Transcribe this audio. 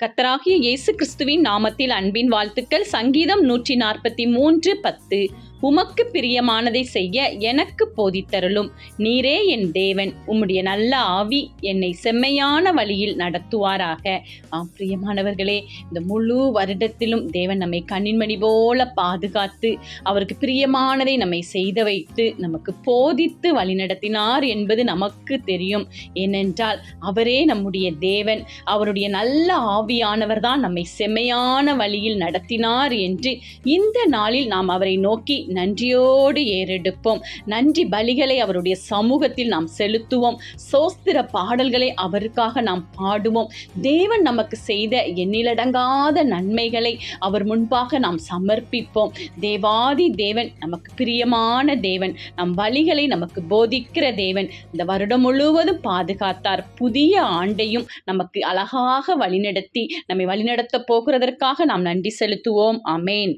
கர்த்தராகிய இயேசு கிறிஸ்துவின் நாமத்தில் அன்பின் வாழ்த்துக்கள். சங்கீதம் 143:10. உமக்கு பிரியமானதை செய்ய எனக்கு போதித்தருளும். நீரே என் தேவன். உம்முடைய நல்ல ஆவி என்னை செம்மையான வழியில் நடத்துவாராக. பிரியமானவர்களே, இந்த முழு வருடத்திலும் தேவன் நம்மை கண்ணின்மணி போல பாதுகாத்து அவருக்கு பிரியமானதை நம்மை செய்த வைத்து நமக்கு போதித்து வழிநடத்தினார் என்பது நமக்கு தெரியும். ஏனென்றால் அவரே நம்முடைய தேவன். அவருடைய நல்ல ஆவியானவர் தான் நம்மை செம்மையான வழியில் நடத்தினார் என்று இந்த நாளில் நாம் அவரை நோக்கி நன்றியோடு ஏறெடுப்போம். நன்றி பலிகளை அவருடைய சமூகத்தில் நாம் செலுத்துவோம். சோஸ்திர பாடல்களை அவருக்காக நாம் பாடுவோம். தேவன் நமக்கு செய்த எண்ணிலடங்காத நன்மைகளை அவர் முன்பாக நாம் சமர்ப்பிப்போம். தேவாதி தேவன், நமக்கு பிரியமான தேவன், நம் வழிகளை நமக்கு போதிக்கிற தேவன் இந்த வருடம் முழுவதும் பாதுகாத்தார். புதிய ஆண்டையும் நமக்கு அழகாக வழிநடத்தி நம்மை வழிநடத்த போகிறதற்காக நாம் நன்றி செலுத்துவோம். ஆமென்.